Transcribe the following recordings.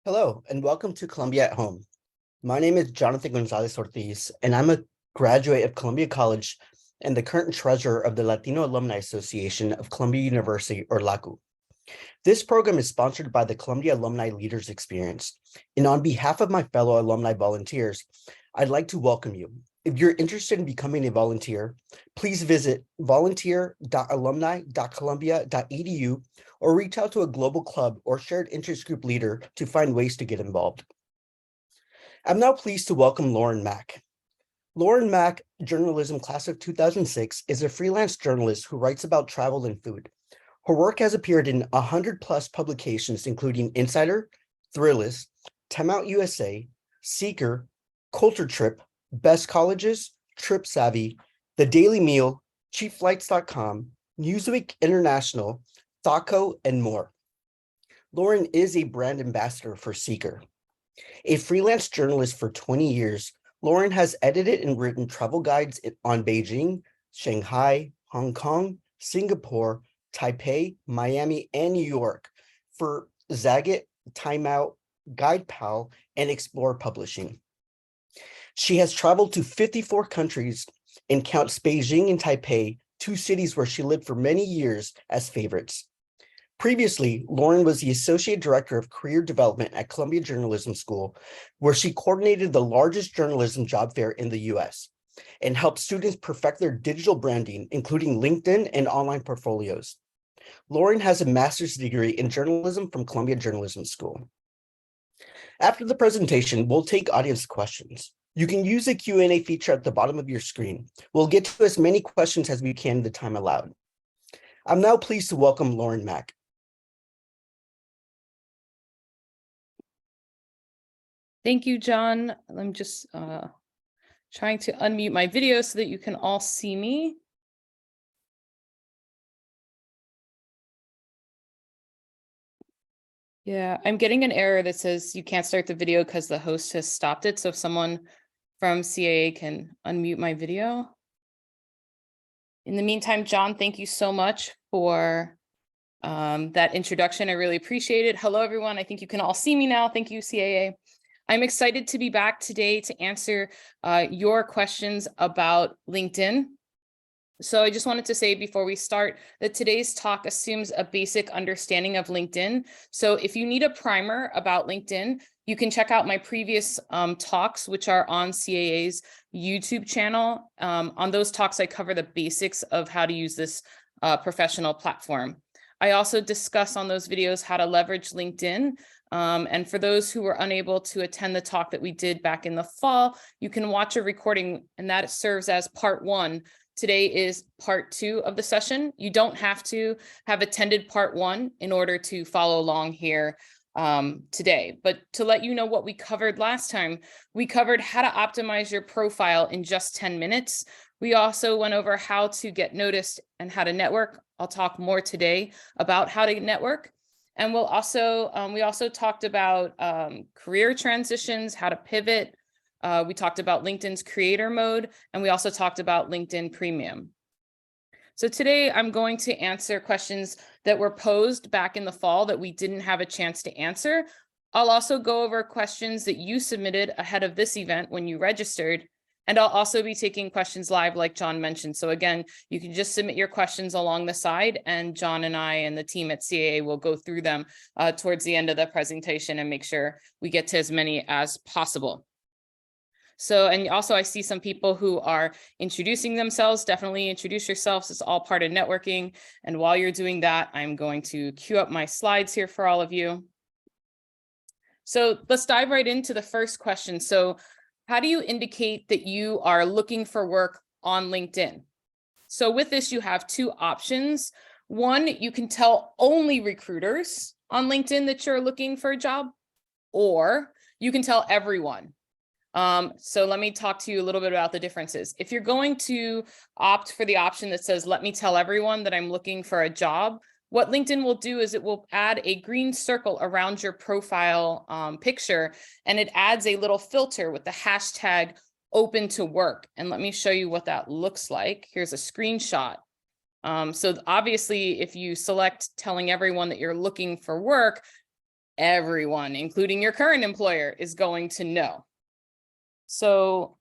Hello, and welcome to Columbia at Home. My name is Jonathan Gonzalez Ortiz, and I'm a graduate of Columbia College and the current treasurer of the Latino Alumni Association of Columbia University, or LACU. This program is sponsored by the Columbia Alumni Leaders Experience, and on behalf of my fellow alumni volunteers, I'd like to welcome you. If you're interested in becoming a volunteer, please visit volunteer.alumni.columbia.edu or reach out to a global club or shared interest group leader to find ways to get involved. I'm now pleased to welcome Lauren Mack. Lauren Mack, journalism class of 2006, is a freelance journalist who writes about travel and food. Her work has appeared in 100+ publications, including Insider, Thrillist, Time Out USA, Seeker, Culture Trip, Best Colleges, Trip Savvy, The Daily Meal, CheapFlights.com, Newsweek International, Thaco, and more. Lauren is a brand ambassador for Seeker. A freelance journalist for 20 years, Lauren has edited and written travel guides on Beijing, Shanghai, Hong Kong, Singapore, Taipei, Miami, and New York for Zagat, Time Out, Guide Pal, and Explore Publishing. She has traveled to 54 countries and counts Beijing and Taipei, two cities where she lived for many years, as favorites. Previously, Lauren was the Associate Director of Career Development at Columbia Journalism School, where she coordinated the largest journalism job fair in the US and helped students perfect their digital branding, including LinkedIn and online portfolios. Lauren has a master's degree in journalism from Columbia Journalism School. After the presentation, we'll take audience questions. You can use the Q&A feature at the bottom of your screen. We'll get to as many questions as we can in the time allowed. I'm now pleased to welcome Lauren Mack. Thank you, John. I'm just trying to unmute my video so that you can all see me. Yeah, I'm getting an error that says you can't start the video because the host has stopped it. So if someone from CAA can unmute my video. In the meantime, John, thank you so much for that introduction. I really appreciate it. Hello, everyone. I think you can all see me now. Thank you, CAA. I'm excited to be back today to answer your questions about LinkedIn. So I just wanted to say before we start that today's talk assumes a basic understanding of LinkedIn. So if you need a primer about LinkedIn, you can check out my previous talks, which are on CAA's YouTube channel. On those talks, I cover the basics of how to use this professional platform. I also discuss on those videos how to leverage LinkedIn. And for those who were unable to attend the talk that we did back in the fall, you can watch a recording, and that serves as part 1. Today is part 2 of the session. You don't have to have attended part 1 in order to follow along here today. But to let you know what we covered last time, we covered how to optimize your profile in just 10 minutes. We also went over how to get noticed and how to network. I'll talk more today about how to network. And we also talked about career transitions, how to pivot. We talked about LinkedIn's creator mode, and we also talked about LinkedIn Premium. So today I'm going to answer questions that were posed back in the fall that we didn't have a chance to answer. I'll also go over questions that you submitted ahead of this event when you registered. And I'll also be taking questions live, like John mentioned. So again, you can just submit your questions along the side, and John and I and the team at CAA will go through them towards the end of the presentation and make sure we get to as many as possible. So, and also I see some people who are introducing themselves. Definitely introduce yourselves. It's all part of networking. And while you're doing that, I'm going to queue up my slides here for all of you. So let's dive right into the first question. So how do you indicate that you are looking for work on LinkedIn? So with this, you have 2 options. One, you can tell only recruiters on LinkedIn that you're looking for a job, or you can tell everyone. So let me talk to you a little bit about the differences. If you're going to opt for the option that says, let me tell everyone that I'm looking for a job, what LinkedIn will do is it will add a green circle around your profile picture, and it adds a little filter with the hashtag open to work. And let me show you what that looks like. Here's a screenshot. So obviously, if you select telling everyone that you're looking for work, everyone, including your current employer, is going to know. So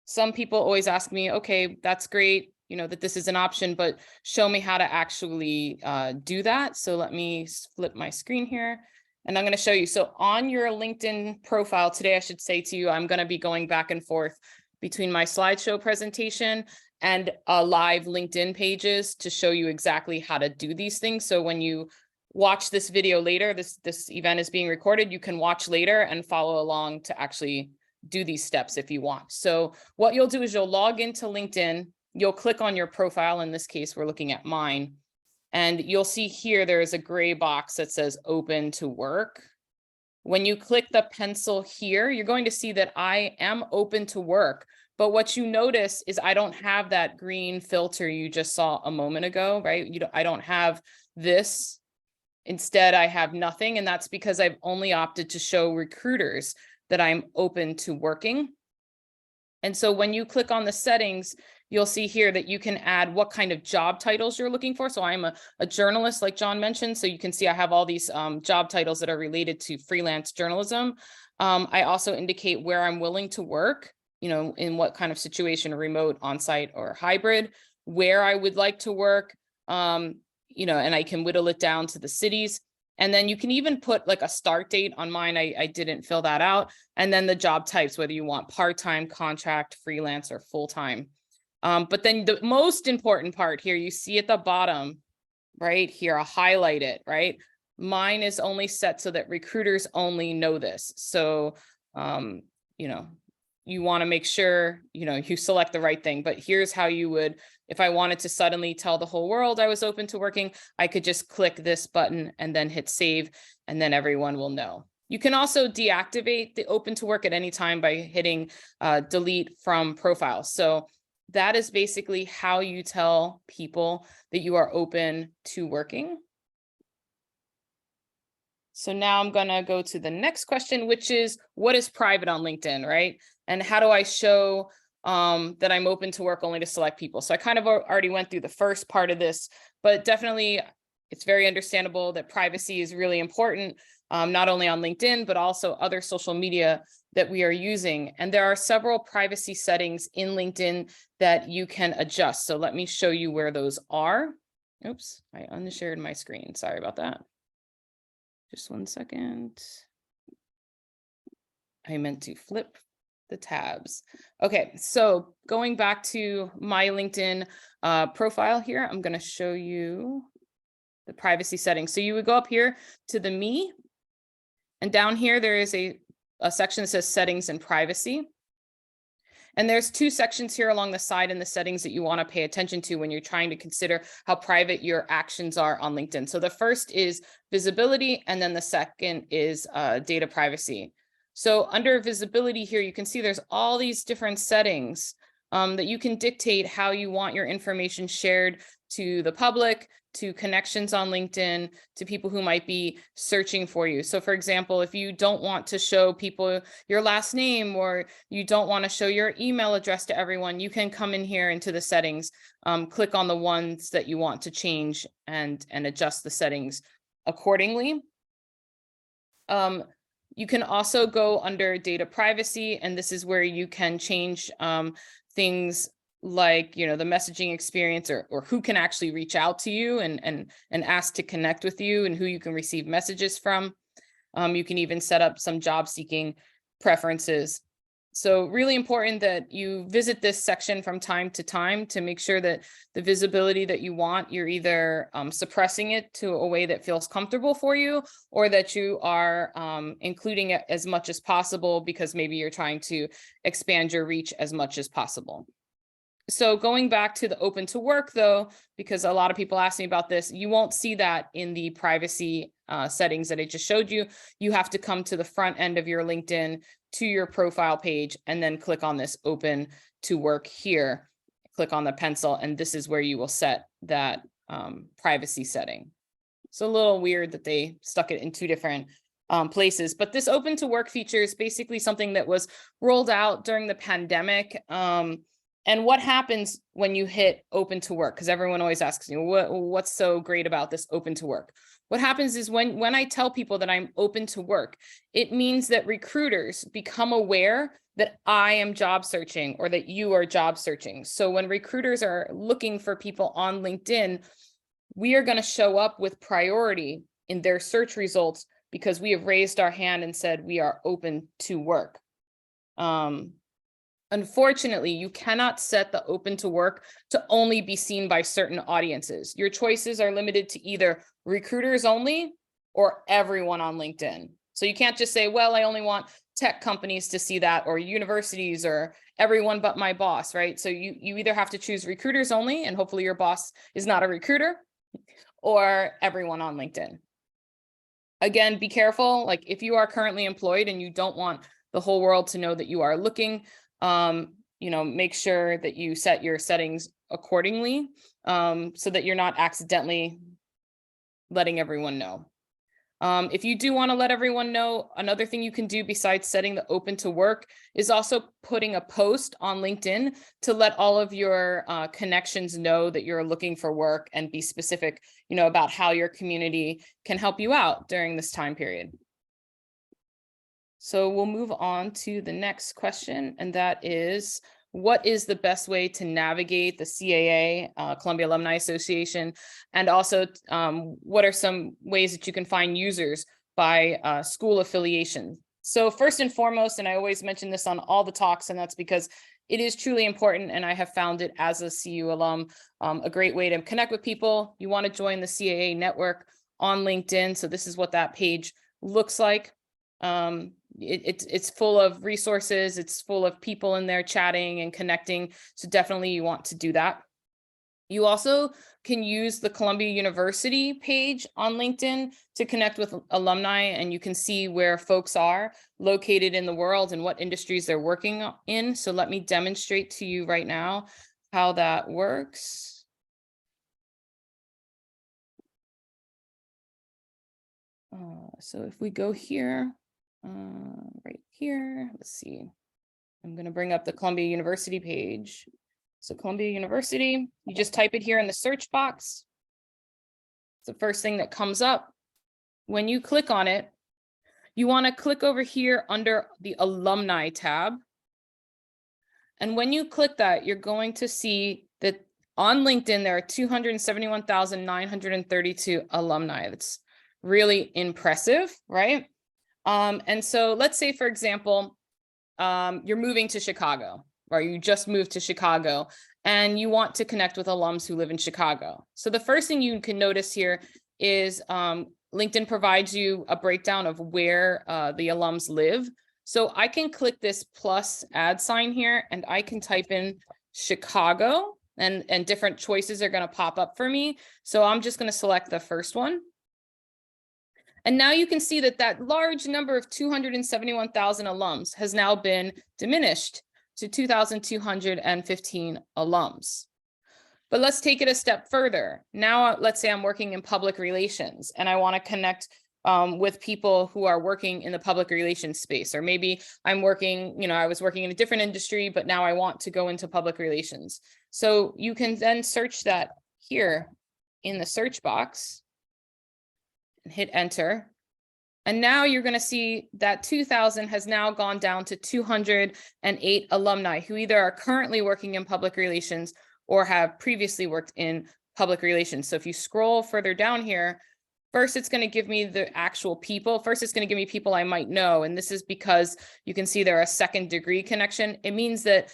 some people always ask me, okay, that's great, you know, that this is an option, but show me how to actually do that. So let me flip my screen here. And I'm going to show you. So on your LinkedIn profile today, I should say to you, I'm going to be going back and forth between my slideshow presentation and live LinkedIn pages to show you exactly how to do these things. So when you watch this video later, this event is being recorded, you can watch later and follow along to actually do these steps if you want. So what you'll do is you'll log into LinkedIn, you'll click on your profile. In this case, we're looking at mine. And you'll see here, there is a gray box that says open to work. When you click the pencil here, you're going to see that I am open to work. But what you notice is I don't have that green filter you just saw a moment ago, right? I don't have this. Instead, I have nothing. And that's because I've only opted to show recruiters that I'm open to working. And so when you click on the settings, you'll see here that you can add what kind of job titles you're looking for. So I'm a journalist, like John mentioned. So you can see I have all these job titles that are related to freelance journalism. I also indicate where I'm willing to work, you know, in what kind of situation, remote, on-site, or hybrid, where I would like to work, you know, and I can whittle it down to the cities. And then you can even put like a start date. On mine. I didn't fill that out. And then the job types, whether you want part-time, contract, freelance, or full-time. But then the most important part here, you see at the bottom, right here, I'll highlight it, right? Mine is only set so that recruiters only know this. So, you know, you want to make sure, you know, you select the right thing. But here's how you would, if I wanted to suddenly tell the whole world I was open to working, I could just click this button and then hit save, and then everyone will know. You can also deactivate the open to work at any time by hitting delete from profile. So that is basically how you tell people that you are open to working. So now I'm going to go to the next question, which is, what is private on LinkedIn, right? And how do I show that I'm open to work only to select people? So I kind of already went through the first part of this, but definitely it's very understandable that privacy is really important, not only on LinkedIn, but also other social media that we are using. And there are several privacy settings in LinkedIn that you can adjust. So let me show you where those are. Oops, I unshared my screen. Sorry about that. Just 1 second. I meant to flip the tabs. Okay, so going back to my LinkedIn profile here, I'm going to show you the privacy settings. So you would go up here to the Me, and down here there is a section that says settings and privacy. And there's two sections here along the side in the settings that you want to pay attention to when you're trying to consider how private your actions are on LinkedIn. So the first is visibility, and then the second is data privacy. So under visibility here, you can see there's all these different settings that you can dictate how you want your information shared to the public, to connections on LinkedIn, to people who might be searching for you. So for example, if you don't want to show people your last name, or you don't want to show your email address to everyone, you can come in here into the settings, click on the ones that you want to change, and adjust the settings accordingly. You can also go under data privacy, and this is where you can change things like, you know, the messaging experience, or who can actually reach out to you and ask to connect with you, and who you can receive messages from. You can even set up some job seeking preferences. So really important that you visit this section from time to time to make sure that the visibility that you want, you're either suppressing it to a way that feels comfortable for you, or that you are including it as much as possible because maybe you're trying to expand your reach as much as possible. So going back to the open to work though, because a lot of people ask me about this, you won't see that in the privacy settings that I just showed you. You have to come to the front end of your LinkedIn, to your profile page, and then click on this open to work here. Click on the pencil, and this is where you will set that privacy setting. It's a little weird that they stuck it in two different places, but this open to work feature is basically something that was rolled out during the pandemic. And what happens when you hit open to work? Because everyone always asks you, what's so great about this open to work? What happens is when I tell people that I'm open to work, it means that recruiters become aware that I am job searching or that you are job searching. So when recruiters are looking for people on LinkedIn, we are going to show up with priority in their search results because we have raised our hand and said we are open to work. Unfortunately, you cannot set the open to work to only be seen by certain audiences. Your choices are limited to either recruiters only or everyone on LinkedIn. So you can't just say, well, I only want tech companies to see that, or universities, or everyone but my boss, right? So you either have to choose recruiters only, and hopefully your boss is not a recruiter, or everyone on LinkedIn. Again, be careful. Like if you are currently employed and you don't want the whole world to know that you are looking, make sure that you set your settings accordingly, so that you're not accidentally letting everyone know. If you do want to let everyone know, another thing you can do besides setting the open to work is also putting a post on LinkedIn to let all of your connections know that you're looking for work, and be specific, about how your community can help you out during this time period. So we'll move on to the next question, and that is, what is the best way to navigate the CAA, Columbia Alumni Association? And also, what are some ways that you can find users by school affiliation? So first and foremost, and I always mention this on all the talks, and that's because it is truly important, and I have found it as a CU alum, a great way to connect with people. You want to join the CAA network on LinkedIn. So this is what that page looks like. It's full of resources. It's full of people in there chatting and connecting. So definitely you want to do that. You also can use the Columbia University page on LinkedIn to connect with alumni, and you can see where folks are located in the world and what industries they're working in. So let me demonstrate to you right now how that works. So if we go here, right here, let's see. I'm going to bring up the Columbia University page. So Columbia University, you just type it here in the search box. It's the first thing that comes up. When you click on it, you want to click over here under the alumni tab. And when you click that, you're going to see that on LinkedIn, there are 271,932 alumni. That's really impressive, right? And so let's say, for example, you're moving to Chicago, or you just moved to Chicago, and you want to connect with alums who live in Chicago. So the first thing you can notice here is LinkedIn provides you a breakdown of where the alums live. So I can click this plus add sign here, and I can type in Chicago, and different choices are going to pop up for me. So I'm just going to select the first one. And now you can see that that large number of 271,000 alums has now been diminished to 2,215 alums. But let's take it a step further. Now, let's say I'm working in public relations and I want to connect with people who are working in the public relations space, or maybe I'm working, I was working in a different industry, but now I want to go into public relations. So you can then search that here in the search box and hit enter. And now you're going to see that 2,000 has now gone down to 208 alumni who either are currently working in public relations or have previously worked in public relations. So if you scroll further down here, first it's going to give me the actual people. First it's going to give me people I might know. And this is because you can see they're a second degree connection. It means that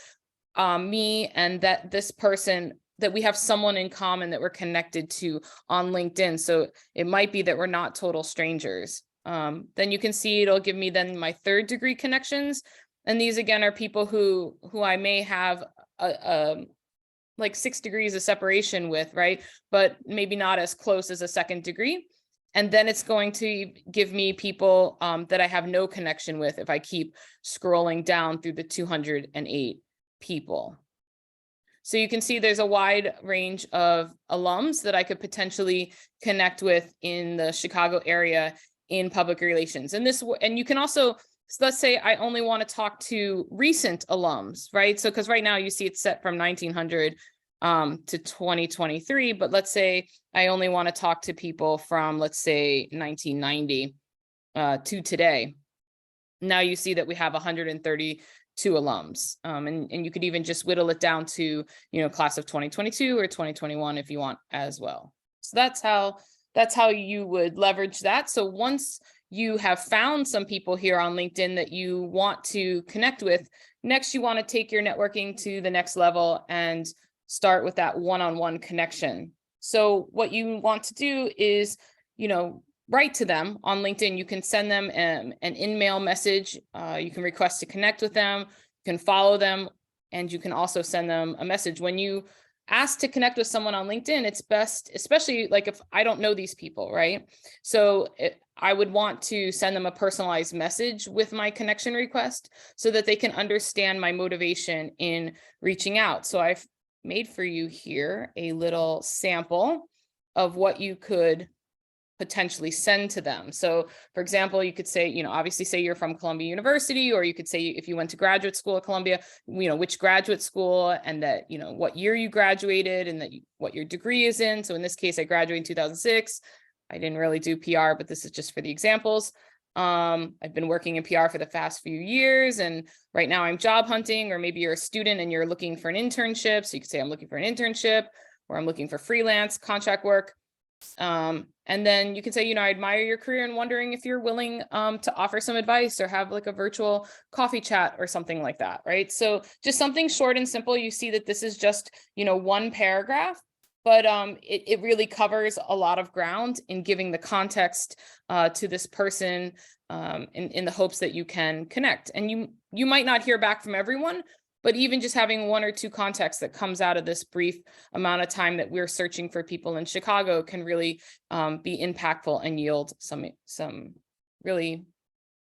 me and that this person, that we have someone in common that we're connected to on LinkedIn. So it might be that we're not total strangers. Then you can see it'll give me then my third degree connections. And these again are people who I may have like 6 degrees of separation with, right? But maybe not as close as a second degree. And then it's going to give me people that I have no connection with if I keep scrolling down through the 208 people. So you can see there's a wide range of alums that I could potentially connect with in the Chicago area in public relations. And you can also, so let's say I only want to talk to recent alums, right? So because right now you see it's set from 1900 to 2023, but let's say I only want to talk to people from, let's say, 1990 to today. Now you see that we have 132 alums, and you could even just whittle it down to, class of 2022 or 2021 if you want as well. So that's how you would leverage that. So once you have found some people here on LinkedIn that you want to connect with, next you want to take your networking to the next level and start with that one-on-one connection. So what you want to do is, write to them on LinkedIn. You can send them an in-mail message. You can request to connect with them, you can follow them, and you can also send them a message. When you ask to connect with someone on LinkedIn, it's best, especially like if I don't know these people, right? So I would want to send them a personalized message with my connection request so that they can understand my motivation in reaching out. So I've made for you here a little sample of what you could potentially send to them. So for example, you could say, obviously say you're from Columbia University, or you could say if you went to graduate school at Columbia, which graduate school, and that, what year you graduated, and that what your degree is in. So in this case, I graduated in 2006. I didn't really do PR, but this is just for the examples. I've been working in PR for the past few years, and right now I'm job hunting. Or maybe you're a student and you're looking for an internship. So you could say I'm looking for an internship, or I'm looking for freelance contract work. And then you can say, I admire your career and wondering if you're willing to offer some advice or have like a virtual coffee chat or something like that, right? So just something short and simple. You see that this is just, one paragraph, but it really covers a lot of ground in giving the context to this person in the hopes that you can connect. And you might not hear back from everyone, but even just having one or two contacts that comes out of this brief amount of time that we're searching for people in Chicago can really be impactful and yield some really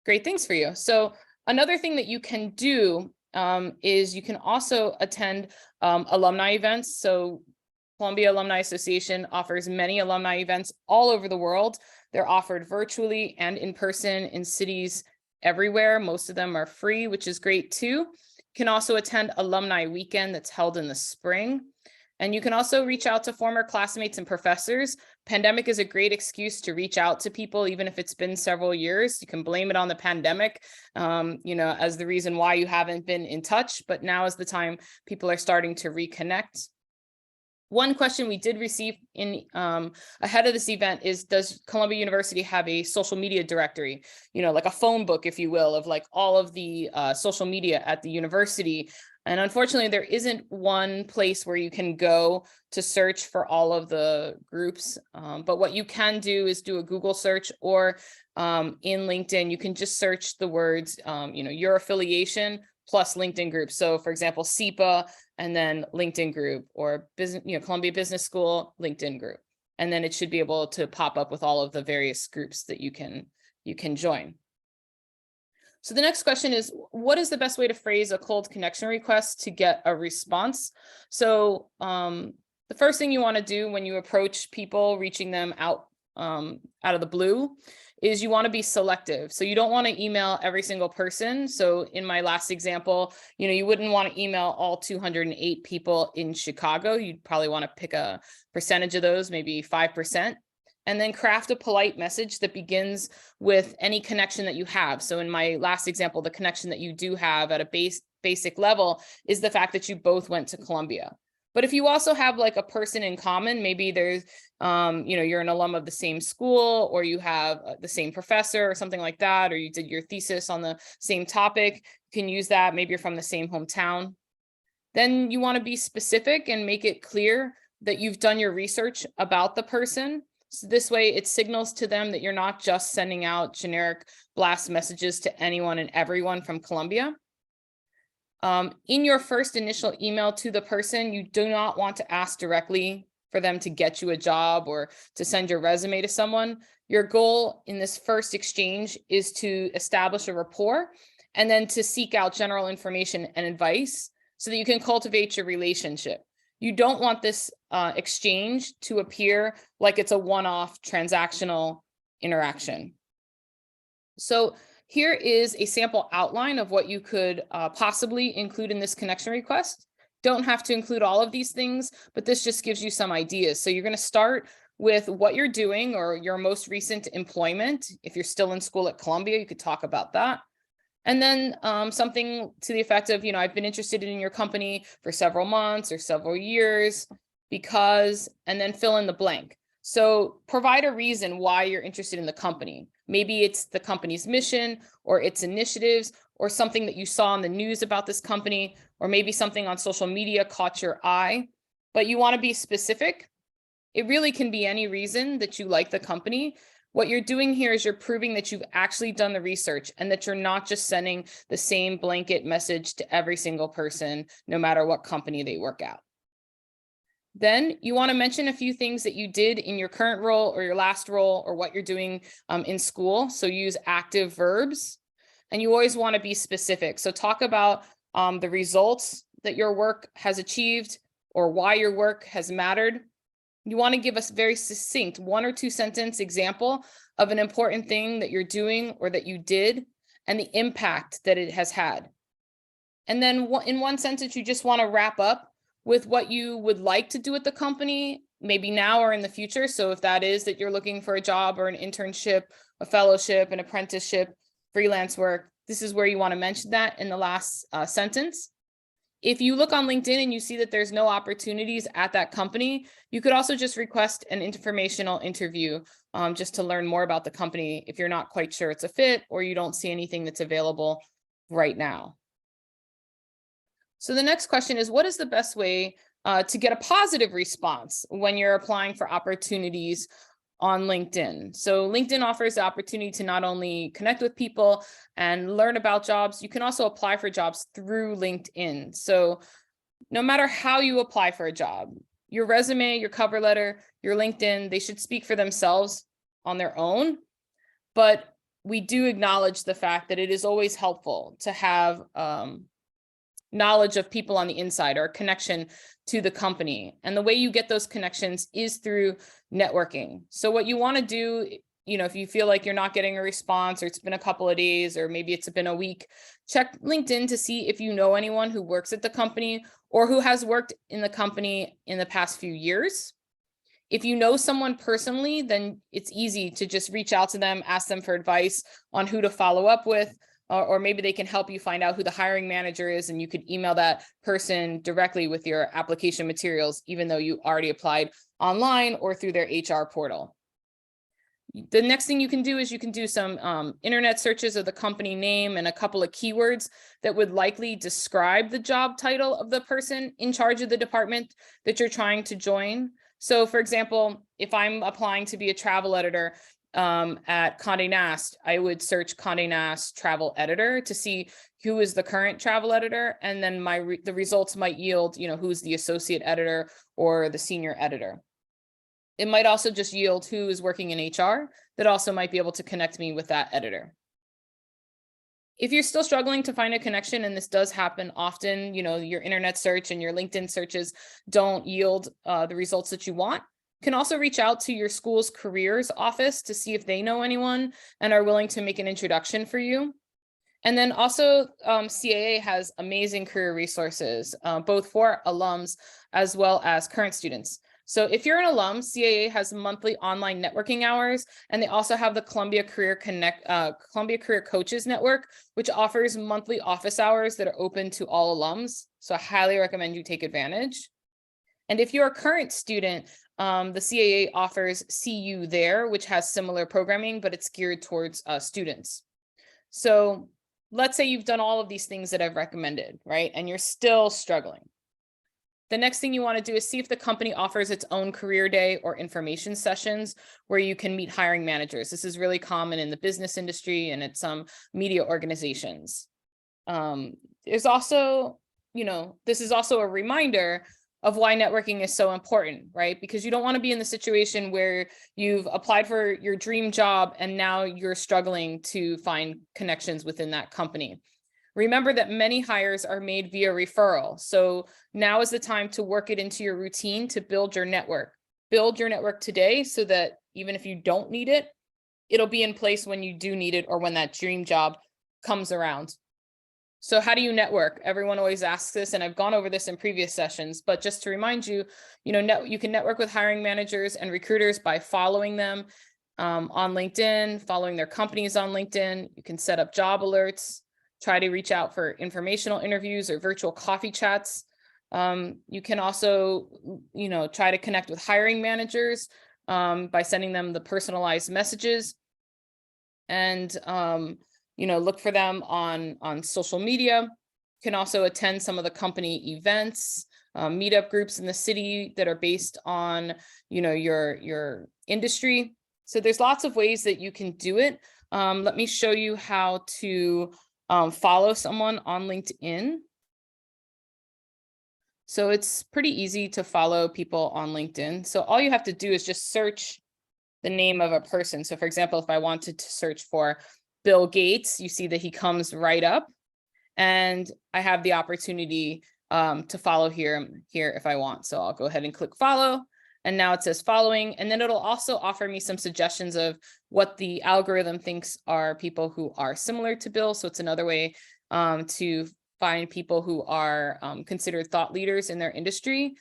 great things for you. So another thing that you can do is you can also attend alumni events. So Columbia Alumni Association offers many alumni events all over the world. They're offered virtually and in person in cities everywhere. Most of them are free, which is great too. Can also attend Alumni Weekend that's held in the spring. And you can also reach out to former classmates and professors. Pandemic is a great excuse to reach out to people, even if it's been several years. You can blame it on the pandemic, as the reason why you haven't been in touch, but now is the time people are starting to reconnect. One question we did receive in ahead of this event is, does Columbia University have a social media directory, like a phone book, if you will, of like all of the social media at the university? And unfortunately, there isn't one place where you can go to search for all of the groups. But what you can do is do a Google search, or in LinkedIn, you can just search the words, your affiliation plus LinkedIn group. So for example, SEPA, and then LinkedIn group, or business, Columbia Business School, LinkedIn group. And then it should be able to pop up with all of the various groups that you can join. So the next question is, what is the best way to phrase a cold connection request to get a response? So the first thing you want to do when you approach people, reaching them out of the blue, is you want to be selective. So you don't want to email every single person. So in my last example, you wouldn't want to email all 208 people in Chicago. You'd probably want to pick a percentage of those, maybe 5%, and then craft a polite message that begins with any connection that you have. So in my last example, the connection that you do have at a basic level is the fact that you both went to Columbia. But if you also have like a person in common, maybe there's, you're an alum of the same school, or you have the same professor or something like that, or you did your thesis on the same topic, you can use that. Maybe you're from the same hometown. Then you want to be specific and make it clear that you've done your research about the person. So this way it signals to them that you're not just sending out generic blast messages to anyone and everyone from Columbia. In your first initial email to the person, you do not want to ask directly for them to get you a job or to send your resume to someone. Your goal in this first exchange is to establish a rapport, and then to seek out general information and advice so that you can cultivate your relationship. You don't want this exchange to appear like it's a one-off transactional interaction. So here is a sample outline of what you could possibly include in this connection request. Don't have to include all of these things, but this just gives you some ideas. So you're going to start with what you're doing or your most recent employment. If you're still in school at Columbia, you could talk about that. And then something to the effect of, I've been interested in your company for several months or several years because, and then fill in the blank. So provide a reason why you're interested in the company. Maybe it's the company's mission or its initiatives or something that you saw in the news about this company, or maybe something on social media caught your eye, but you want to be specific. It really can be any reason that you like the company. What you're doing here is you're proving that you've actually done the research and that you're not just sending the same blanket message to every single person, no matter what company they work at. Then you want to mention a few things that you did in your current role or your last role or what you're doing in school. So use active verbs, and you always want to be specific. So talk about the results that your work has achieved or why your work has mattered. You want to give us very succinct 1 or 2 sentence example of an important thing that you're doing or that you did and the impact that it has had. And then in 1 sentence, you just want to wrap up with what you would like to do at the company, maybe now or in the future. So if that is that you're looking for a job or an internship, a fellowship, an apprenticeship, freelance work, this is where you want to mention that in the last sentence. If you look on LinkedIn and you see that there's no opportunities at that company, you could also just request an informational interview just to learn more about the company if you're not quite sure it's a fit or you don't see anything that's available right now. So the next question is, what is the best way to get a positive response when you're applying for opportunities on LinkedIn? So LinkedIn offers the opportunity to not only connect with people and learn about jobs, you can also apply for jobs through LinkedIn. So no matter how you apply for a job, your resume, your cover letter, your LinkedIn, they should speak for themselves on their own. But we do acknowledge the fact that it is always helpful to have knowledge of people on the inside or a connection to the company. And the way you get those connections is through networking. So what you want to do, if you feel like you're not getting a response or it's been a couple of days or maybe it's been a week, check LinkedIn to see if you know anyone who works at the company or who has worked in the company in the past few years. If you know someone personally, then it's easy to just reach out to them, ask them for advice on who to follow up with, or maybe they can help you find out who the hiring manager is, and you could email that person directly with your application materials, even though you already applied online or through their HR portal. The next thing you can do is you can do some internet searches of the company name and a couple of keywords that would likely describe the job title of the person in charge of the department that you're trying to join. So for example, if I'm applying to be a travel editor, at Condé Nast, I would search Condé Nast travel editor to see who is the current travel editor, and then the results might yield, who's the associate editor or the senior editor. It might also just yield who is working in HR that also might be able to connect me with that editor. If you're still struggling to find a connection, and this does happen often, your internet search and your LinkedIn searches don't yield the results that you want, can also reach out to your school's careers office to see if they know anyone and are willing to make an introduction for you. And then also CAA has amazing career resources, both for alums as well as current students. So if you're an alum, CAA has monthly online networking hours, and they also have the Columbia Career Coaches Network, which offers monthly office hours that are open to all alums. So I highly recommend you take advantage. And if you're a current student, the CAA offers CU There, which has similar programming, but it's geared towards students. So let's say you've done all of these things that I've recommended, right? And you're still struggling. The next thing you want to do is see if the company offers its own career day or information sessions where you can meet hiring managers. This is really common in the business industry and at some media organizations. There's also, this is also a reminder of why networking is so important, right? Because you don't want to be in the situation where you've applied for your dream job and now you're struggling to find connections within that company. Remember that many hires are made via referral. So now is the time to work it into your routine to build your network. Build your network today so that even if you don't need it, it'll be in place when you do need it or when that dream job comes around. So how do you network? Everyone always asks this, and I've gone over this in previous sessions, but just to remind you, you can network with hiring managers and recruiters by following them on LinkedIn, following their companies on LinkedIn. You can set up job alerts, try to reach out for informational interviews or virtual coffee chats. You can also, try to connect with hiring managers by sending them the personalized messages, and look for them on social media. You can also attend some of the company events, meetup groups in the city that are based on your industry. So there's lots of ways that you can do it. Let me show you how to follow someone on LinkedIn. So it's pretty easy to follow people on LinkedIn. So all you have to do is just search the name of a person. So for example, if I wanted to search for Bill Gates, you see that he comes right up, and I have the opportunity to follow here if I want. So I'll go ahead and click follow, and now it says following, and then it'll also offer me some suggestions of what the algorithm thinks are people who are similar to Bill. So it's another way to find people who are considered thought leaders in their industry.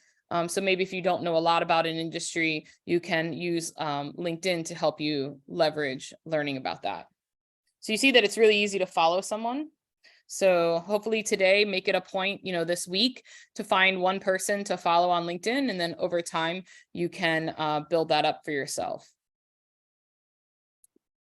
So maybe if you don't know a lot about an industry, you can use LinkedIn to help you leverage learning about that. So you see that it's really easy to follow someone. So hopefully today, make it a point, this week, to find one person to follow on LinkedIn, and then over time, you can build that up for yourself.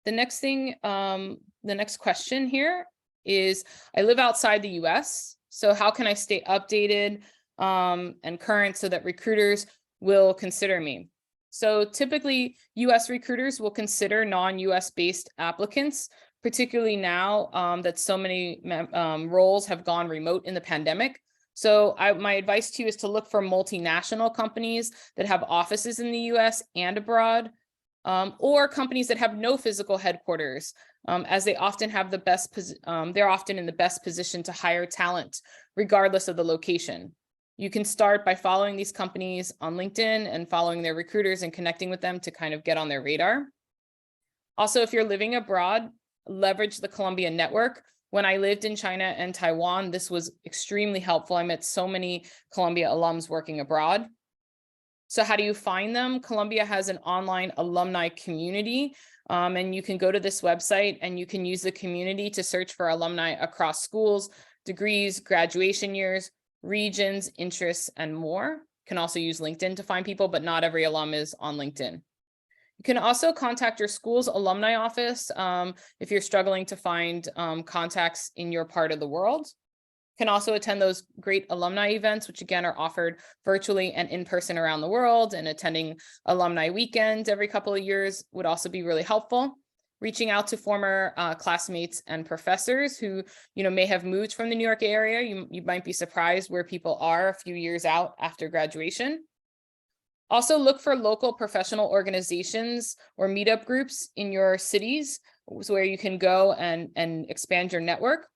The next thing, the next question here is, I live outside the US, so how can I stay updated and current so that recruiters will consider me? So typically, US recruiters will consider non-US based applicants, particularly now that so many roles have gone remote in the pandemic. So my advice to you is to look for multinational companies that have offices in the US and abroad, or companies that have no physical headquarters, as they often have the best, they're often in the best position to hire talent, regardless of the location. You can start by following these companies on LinkedIn and following their recruiters and connecting with them to kind of get on their radar. Also, if you're living abroad, leverage the Columbia network. When I lived in China and Taiwan, this was extremely helpful. I met so many Columbia alums working abroad. So how do you find them? Columbia has an online alumni community, and you can go to this website and you can use the community to search for alumni across schools, degrees, graduation years, regions, interests, and more. You can also use LinkedIn to find people, but not every alum is on LinkedIn. You can also contact your school's alumni office if you're struggling to find contacts in your part of the world. You can also attend those great alumni events, which again are offered virtually and in person around the world, and attending alumni weekends every couple of years would also be really helpful. Reaching out to former classmates and professors who may have moved from the New York area. You might be surprised where people are a few years out after graduation. Also look for local professional organizations or meetup groups in your cities where you can go and expand your network.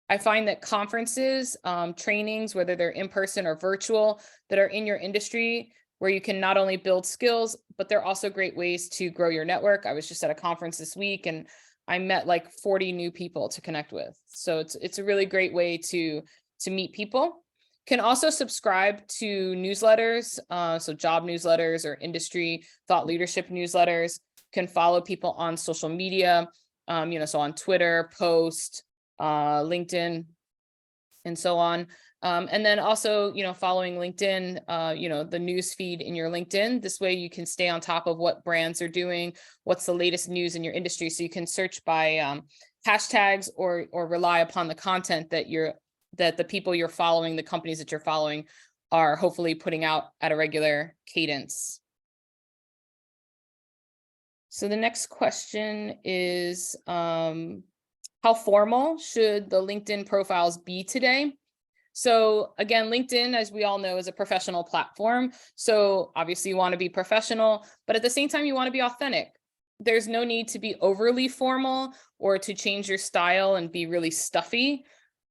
I find that conferences, trainings, whether they're in person or virtual, that are in your industry, where you can not only build skills, but they're also great ways to grow your network. I was just at a conference this week and I met like 40 new people to connect with. So it's a really great way to meet people. Can also subscribe to newsletters, so job newsletters or industry thought leadership newsletters. Can follow people on social media, so on Twitter, Post, LinkedIn, and so on. And then also, following LinkedIn, the news feed in your LinkedIn. This way you can stay on top of what brands are doing, what's the latest news in your industry. So you can search by hashtags or rely upon the content that the people you're following, the companies that you're following, are hopefully putting out at a regular cadence. So the next question is, how formal should the LinkedIn profiles be today? So again, LinkedIn, as we all know, is a professional platform. So obviously you want to be professional, but at the same time, you want to be authentic. There's no need to be overly formal or to change your style and be really stuffy.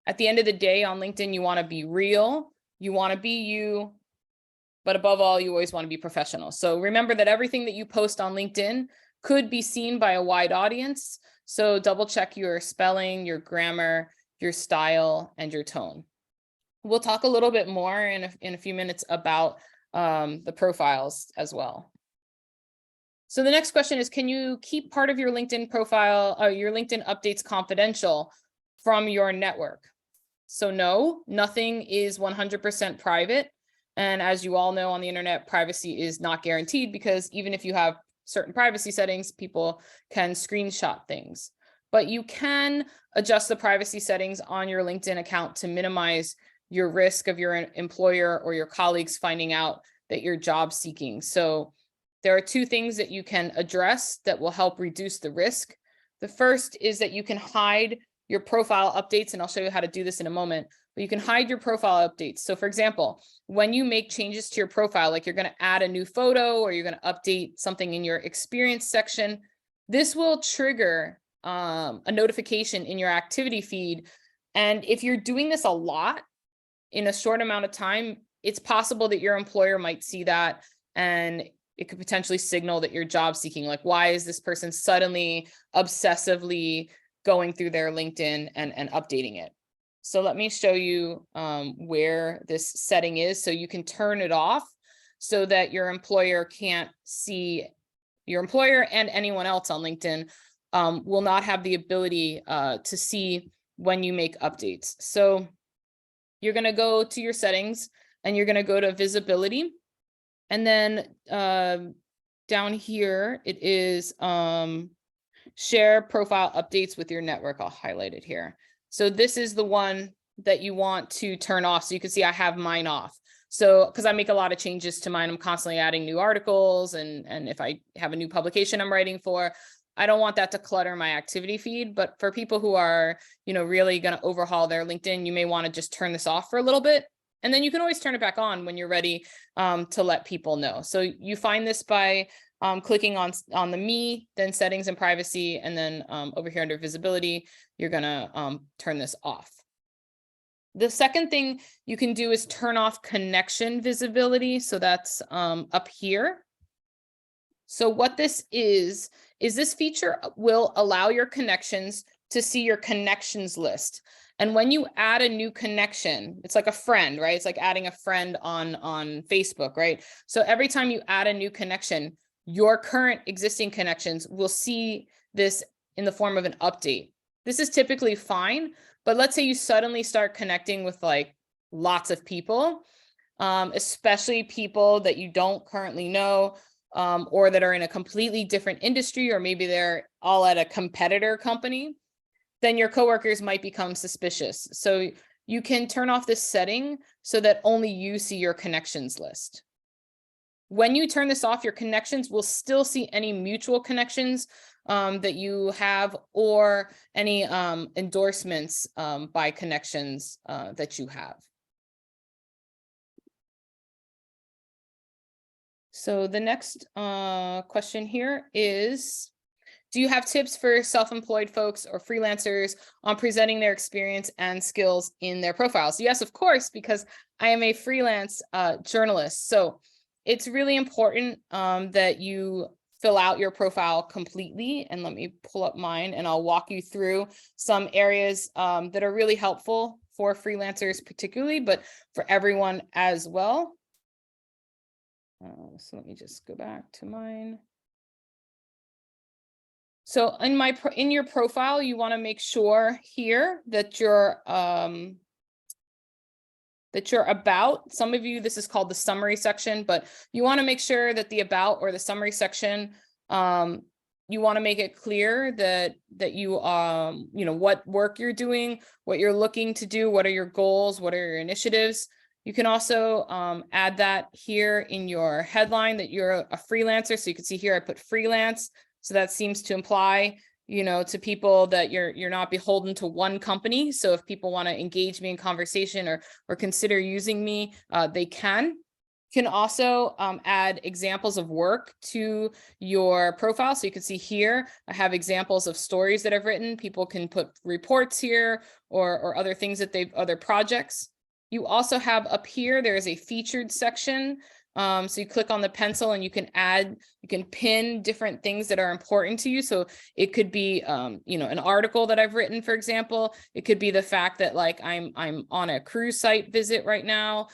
At the end of the day on LinkedIn, you want to be real, you want to be you, but above all, you always want to be professional. So remember that everything that you post on LinkedIn could be seen by a wide audience. So double check your spelling, your grammar, your style, and your tone. We'll talk a little bit more in a few minutes about the profiles as well. So the next question is, can you keep part of your LinkedIn profile, your LinkedIn updates confidential from your network? So no, nothing is 100% private. And as you all know, on the internet, privacy is not guaranteed, because even if you have certain privacy settings, people can screenshot things. But you can adjust the privacy settings on your LinkedIn account to minimize your risk of your employer or your colleagues finding out that you're job seeking. So there are two things that you can address that will help reduce the risk. The first is that you can hide your profile updates, and I'll show you how to do this in a moment, but you can hide your profile updates. So for example, when you make changes to your profile, like you're going to add a new photo or you're going to update something in your experience section, this will trigger a notification in your activity feed. And if you're doing this a lot in a short amount of time, it's possible that your employer might see that, and it could potentially signal that you're job seeking. Like, why is this person suddenly obsessively going through their LinkedIn and updating it? So let me show you where this setting is, so you can turn it off so that your employer can't see, your employer and anyone else on LinkedIn will not have the ability to see when you make updates. So you're going to go to your settings and you're going to go to visibility. And then down here, it is share profile updates with your network. I'll highlight it here. So this is the one that you want to turn off. So you can see I have mine off. So because I make a lot of changes to mine, I'm constantly adding new articles. And if I have a new publication I'm writing for, I don't want that to clutter my activity feed. But for people who are, really going to overhaul their LinkedIn, you may want to just turn this off for a little bit. And then you can always turn it back on when you're ready to let people know. So you find this by clicking on the me, then settings and privacy, and then over here under visibility, you're gonna turn this off. The second thing you can do is turn off connection visibility. So that's up here. So what this is this feature will allow your connections to see your connections list. And when you add a new connection, it's like a friend, right? It's like adding a friend on Facebook, right? So every time you add a new connection, your current existing connections will see this in the form of an update. This is typically fine, but let's say you suddenly start connecting with like lots of people, especially people that you don't currently know, or that are in a completely different industry, or maybe they're all at a competitor company, then your coworkers might become suspicious. So you can turn off this setting so that only you see your connections list. When you turn this off, your connections will still see any mutual connections that you have, or any endorsements by connections that you have. So the next question here is, do you have tips for self-employed folks or freelancers on presenting their experience and skills in their profiles? Yes, of course, because I am a freelance journalist. So it's really important that you fill out your profile completely. And let me pull up mine and I'll walk you through some areas that are really helpful for freelancers particularly, but for everyone as well. So let me just go back to mine. So in your profile, you want to make sure here that you're about. Some of you, this is called the summary section, but you want to make sure that the about or the summary section, you want to make it clear that you what work you're doing, what you're looking to do, what are your goals, what are your initiatives. You can also add that here in your headline that you're a freelancer. So you can see here I put freelance. So that seems to imply, to people that you're not beholden to one company. So if people want to engage me in conversation or consider using me, they can. You can also add examples of work to your profile. So you can see here, I have examples of stories that I've written. People can put reports here or other things that other projects. You also have up here, there is a featured section So you click on the pencil and you can pin different things that are important to you. So it could be, an article that I've written, for example. It could be the fact that like I'm on a cruise site visit right now.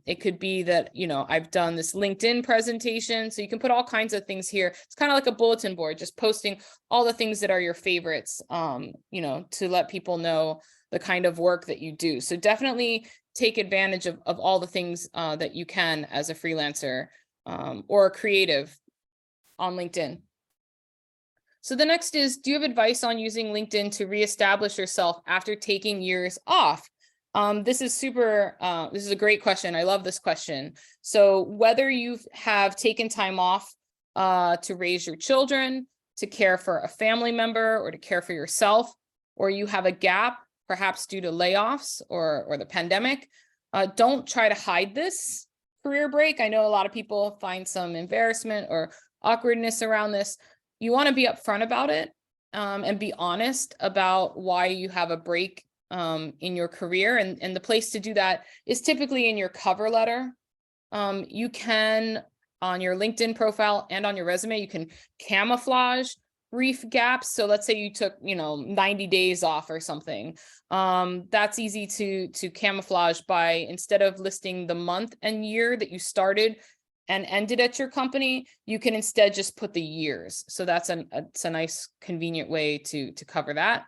It could be that, I've done this LinkedIn presentation. So you can put all kinds of things here. It's kind of like a bulletin board, just posting all the things that are your favorites, to let people know the kind of work that you do. So definitely take advantage of all the things that you can as a freelancer or a creative on LinkedIn. So the next is, do you have advice on using LinkedIn to reestablish yourself after taking years off? This is a great question. I love this question. So whether you have taken time off to raise your children, to care for a family member, or to care for yourself, or you have a gap, perhaps due to layoffs or the pandemic, don't try to hide this career break. I know a lot of people find some embarrassment or awkwardness around this. You want to be upfront about it and be honest about why you have a break in your career. And the place to do that is typically in your cover letter. You can, on your LinkedIn profile and on your resume, you can camouflage brief gaps. So let's say you took, 90 days off or something. That's easy to camouflage by, instead of listing the month and year that you started and ended at your company, you can instead just put the years. So that's it's a nice, convenient way to cover that.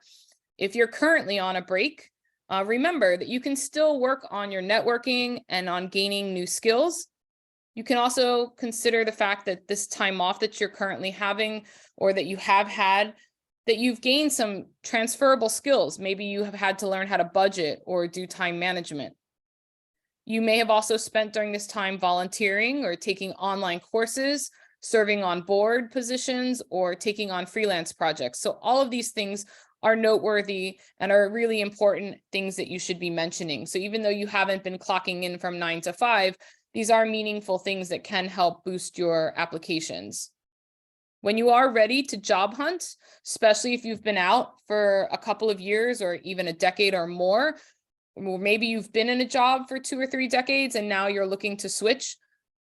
If you're currently on a break, remember that you can still work on your networking and on gaining new skills. You can also consider the fact that this time off that you're currently having, or that you have had, that you've gained some transferable skills. Maybe you have had to learn how to budget or do time management. You may have also spent during this time volunteering or taking online courses, serving on board positions, or taking on freelance projects. So all of these things are noteworthy and are really important things that you should be mentioning. So even though you haven't been clocking in from 9 to 5, these are meaningful things that can help boost your applications. When you are ready to job hunt, especially if you've been out for a couple of years or even a decade or more, or maybe you've been in a job for 2 or 3 decades and now you're looking to switch,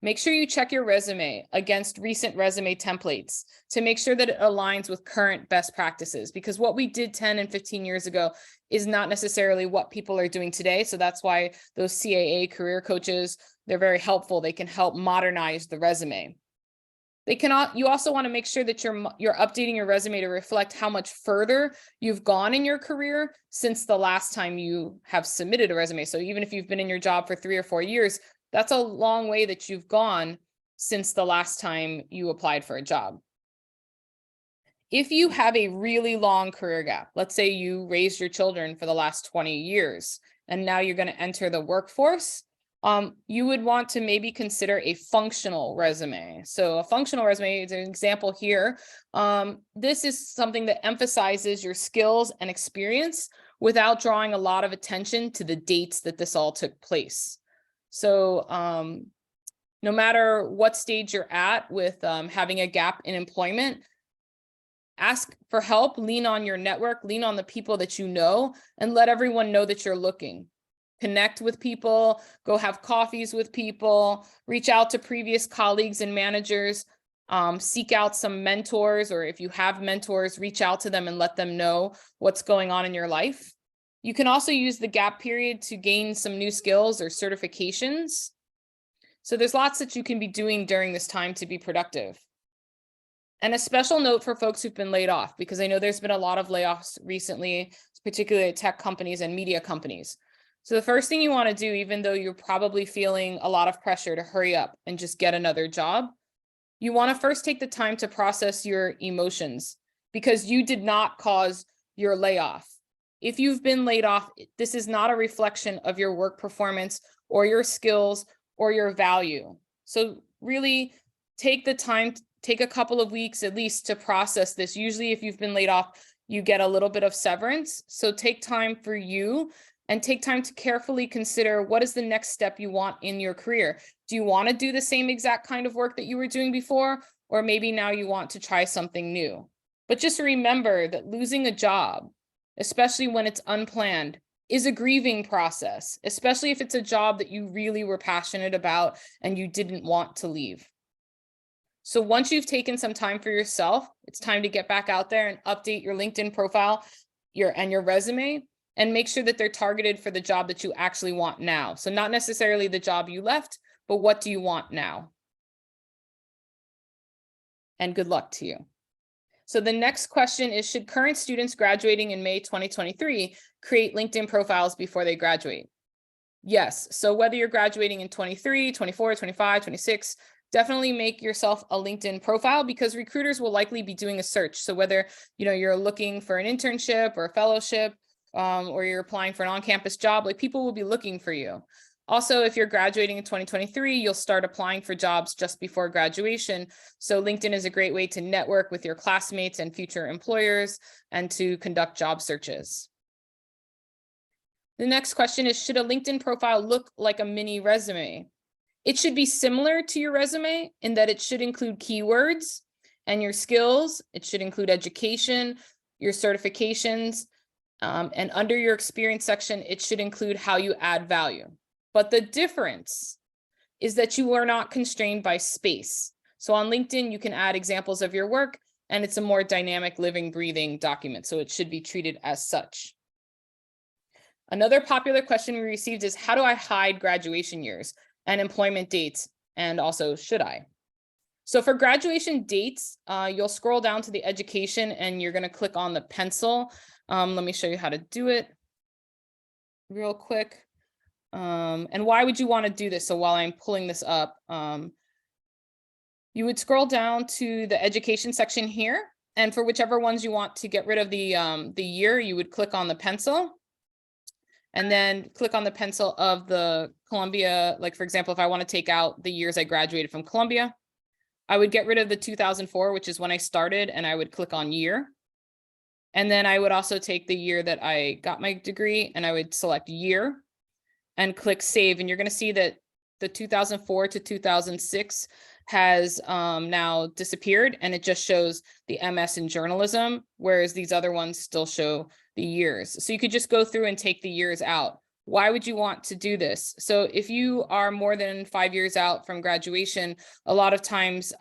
make sure you check your resume against recent resume templates to make sure that it aligns with current best practices, because what we did 10 and 15 years ago is not necessarily what people are doing today. So that's why those CAA career coaches, they're very helpful. They can help modernize the resume. You also want to make sure that you're updating your resume to reflect how much further you've gone in your career since the last time you have submitted a resume. So even if you've been in your job for 3 or 4 years, that's a long way that you've gone since the last time you applied for a job. If you have a really long career gap, let's say you raised your children for the last 20 years, and now you're going to enter the workforce, you would want to maybe consider a functional resume. So a functional resume is an example here. This is something that emphasizes your skills and experience without drawing a lot of attention to the dates that this all took place. So no matter what stage you're at with having a gap in employment, ask for help, lean on your network, lean on the people that you know, and let everyone know that you're looking. Connect with people, go have coffees with people, reach out to previous colleagues and managers, seek out some mentors, or if you have mentors, reach out to them and let them know what's going on in your life. You can also use the gap period to gain some new skills or certifications. So there's lots that you can be doing during this time to be productive. And a special note for folks who've been laid off, because I know there's been a lot of layoffs recently, particularly at tech companies and media companies. So the first thing you want to do, even though you're probably feeling a lot of pressure to hurry up and just get another job, you want to first take the time to process your emotions, because you did not cause your layoff. If you've been laid off, this is not a reflection of your work performance or your skills or your value. So really take the time, take a couple of weeks at least to process this. Usually if you've been laid off, you get a little bit of severance. So take time for you and take time to carefully consider, what is the next step you want in your career? Do you want to do the same exact kind of work that you were doing before? Or maybe now you want to try something new. But just remember that losing a job, especially when it's unplanned, is a grieving process, especially if it's a job that you really were passionate about and you didn't want to leave. So once you've taken some time for yourself, it's time to get back out there and update your LinkedIn profile, your resume, and make sure that they're targeted for the job that you actually want now. So not necessarily the job you left, but what do you want now? And good luck to you. So the next question is, should current students graduating in May 2023 create LinkedIn profiles before they graduate? Yes. So whether you're graduating in 23, 24, 25, 26, definitely make yourself a LinkedIn profile, because recruiters will likely be doing a search. So whether you're looking for an internship or a fellowship, or you're applying for an on-campus job, like people will be looking for you. Also, if you're graduating in 2023, you'll start applying for jobs just before graduation. So LinkedIn is a great way to network with your classmates and future employers and to conduct job searches. The next question is, should a LinkedIn profile look like a mini resume? It should be similar to your resume in that it should include keywords and your skills. It should include education, your certifications, and under your experience section, it should include how you add value. But the difference is that you are not constrained by space. So on LinkedIn, you can add examples of your work, and it's a more dynamic, living, breathing document. So it should be treated as such. Another popular question we received is, how do I hide graduation years and employment dates? And also, should I? So for graduation dates, you'll scroll down to the education and you're going to click on the pencil. Let me show you how to do it real quick. And why would you want to do this? So while I'm pulling this up, you would scroll down to the education section here. And for whichever ones you want to get rid of the year, you would click on the pencil. And then click on the pencil of the Columbia. Like, for example, if I want to take out the years I graduated from Columbia, I would get rid of the 2004, which is when I started, and I would click on year. And then I would also take the year that I got my degree, and I would select year and click save. And you're going to see that the 2004 to 2006 has now disappeared, and it just shows the MS in journalism, whereas these other ones still show the years. So you could just go through and take the years out. Why would you want to do this? So if you are more than 5 years out from graduation, a lot of times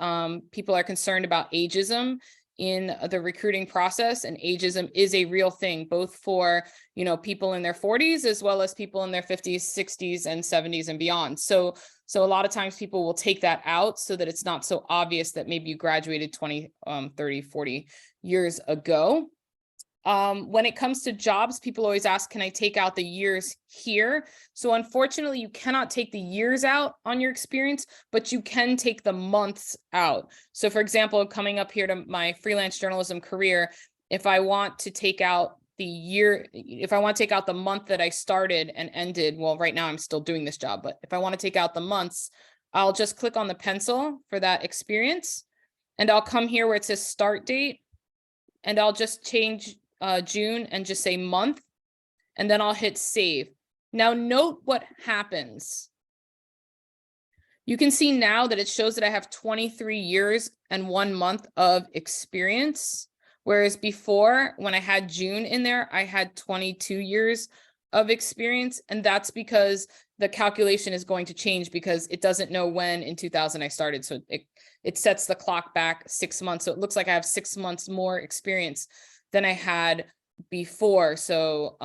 people are concerned about ageism in the recruiting process, and ageism is a real thing, both for people in their 40s as well as people in their 50s, 60s, and 70s and beyond. So a lot of times people will take that out so that it's not so obvious that maybe you graduated 20, 30, 40 years ago. When it comes to jobs, people always ask, can I take out the years here? So unfortunately, you cannot take the years out on your experience, but you can take the months out. So for example, coming up here to my freelance journalism career, if I want to take out the year, if I want to take out the month that I started and ended, well, right now I'm still doing this job, but if I want to take out the months, I'll just click on the pencil for that experience, and I'll come here where it says start date, and I'll just change June and just say month, and then I'll hit save. Now note what happens. You can see now that it shows that I have 23 years and 1 month of experience, whereas before, when I had June in there, I had 22 years of experience, and that's because the calculation is going to change because it doesn't know when in 2000 I started, so it sets the clock back 6 months, so it looks like I have 6 months more experience than I had before. So